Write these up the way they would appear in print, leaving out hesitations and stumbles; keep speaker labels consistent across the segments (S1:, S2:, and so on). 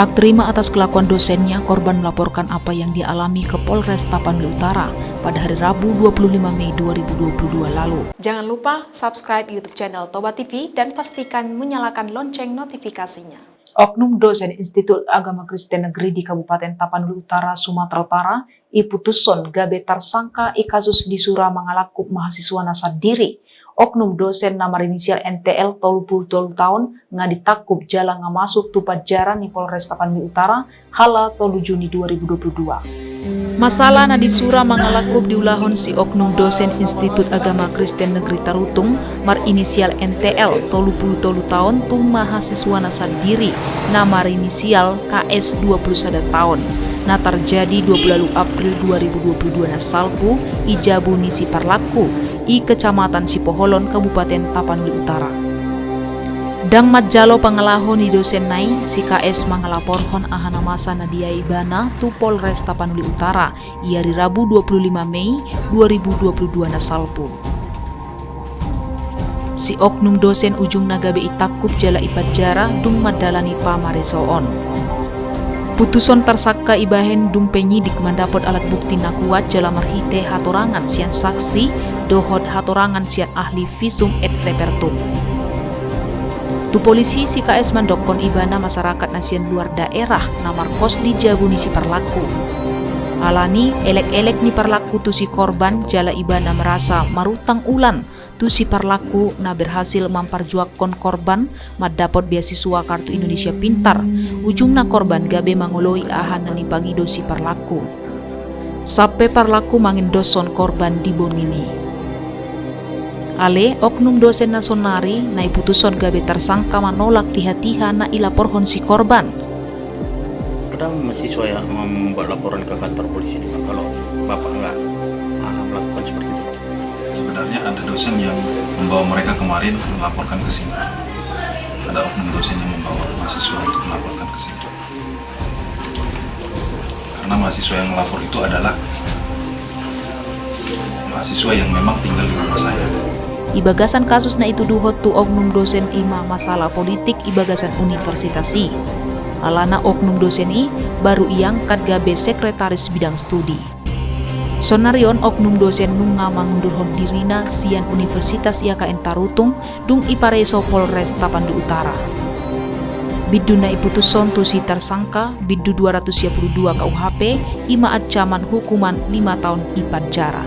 S1: Tak terima atas kelakuan dosennya, korban melaporkan apa yang dia alami ke Polres Tapanuli Utara pada hari Rabu 25 Mei 2022 lalu.
S2: Jangan lupa subscribe YouTube channel Toba TV dan pastikan menyalakan lonceng notifikasinya.
S1: Oknum dosen Institut Agama Kristen Negeri di Kabupaten Tapanuli Utara, Sumatera Utara, iputuson gabe tersangka kasus disura mangalakup mahasiswa nasab diri. Oknum dosen nama inisial NTL 30 tahun ngaditakub jalan ngamasuk tupat jaran di Polres Tapanuli Utara hala 3 Juni 2022. Masalah na disura mangalakup diulahon si oknum dosen Institut Agama Kristen Negeri Tarutung mar inisial NTL 30 tahun tu mahasiswa nasab diri nama inisial KS 21 tahun. Na terjadi 20 April 2022 na salpu ijabu nisi parlaku i Kecamatan Sipoholon, Kabupaten Tapanuli Utara. Dang majalo pangalahon ni dosen nai, si KS mangalaporhon ahana masa na diaibana tu Polres Tapanuli Utara, iari Rabu 25 Mei 2022 na salpu. Si oknum dosen ujung nagabe itakup jala ipajara dung madalani pamaresoon. Putuson tersangka ibahen dung penyidik mendapat alat bukti na kuat jala marhite hatorangan sian saksi dohot hatorangan sian ahli visum et repertum. Tu polisi si KS mandokon ibana masyarakat nasian luar daerah namar kos di jabuni si perlaku. Alani elek-elek ni perlaku tu si korban jala ibana merasa marutang ulan tu si perlaku na berhasil memperjuangkan korban dapat beasiswa kartu Indonesia Pintar. Ujungna korban gabe mangoloi ahan nani pagido si perlaku. Sampai perlaku mangin doson korban di bonini. Ale oknum dosen nasonari na putuson gabe tersangka menolak tiha-tiha na ilaporhon si korban.
S3: Ada mahasiswa yang membuat laporan ke kantor polisi ini, Pak, kalau Bapak nggak melakukan seperti itu?
S4: Sebenarnya ada dosen yang membawa mereka kemarin melaporkan ke sini. Ada oknum dosen yang membawa mahasiswa untuk melaporkan ke sini. Karena mahasiswa yang melapor itu adalah mahasiswa yang memang tinggal di rumah saya.
S1: Ibagasan kasus na itu duhot tu oknum dosen ima masalah politik ibagasan universitasi. Alana oknum dosen i baru iangkat gabe sekretaris bidang studi. Sonarion oknum dosen nunga mangundurhon dirina sian Universitas IAKN Tarutung dung ipareso Polres Tapanuli Utara. Biduna iputuson tu si tersangka bidu 222 KUHP ima ancaman hukuman 5 tahun penjara.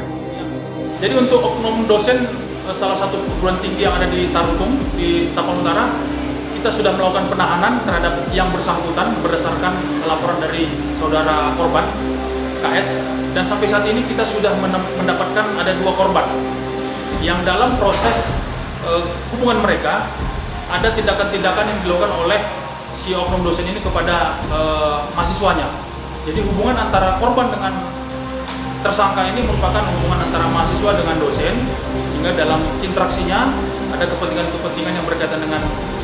S5: Jadi untuk oknum dosen salah satu perguruan tinggi yang ada di Tarutung di Tapanuli Utara, kita sudah melakukan penahanan terhadap yang bersangkutan berdasarkan laporan dari saudara korban KS, dan sampai saat ini kita sudah mendapatkan ada 2 korban yang dalam proses hubungan mereka ada tindakan-tindakan yang dilakukan oleh si oknum dosen ini kepada mahasiswanya. Jadi hubungan antara korban dengan tersangka ini merupakan hubungan antara mahasiswa dengan dosen, sehingga dalam interaksinya ada kepentingan-kepentingan yang berkaitan dengan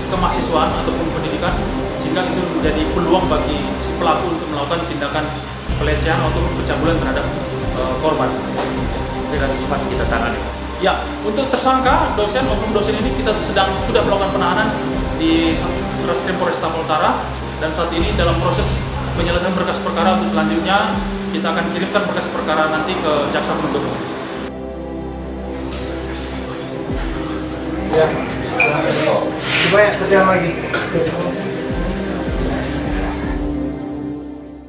S5: kemahasiswaan ataupun pendidikan, sehingga itu menjadi peluang bagi si pelaku untuk melakukan tindakan pelecehan ataupun pencabulan terhadap korban.
S3: Kasus pas kita tangani.
S5: Ya, untuk tersangka dosen oknum dosen ini kita sudah melakukan penahanan di Reskrim Polres Tapanuli Utara, dan saat ini dalam proses penyelesaian berkas perkara. Untuk selanjutnya kita akan kirimkan berkas perkara nanti ke jaksa penuntut umum.
S6: Ya, coba ya, kerjaan lagi.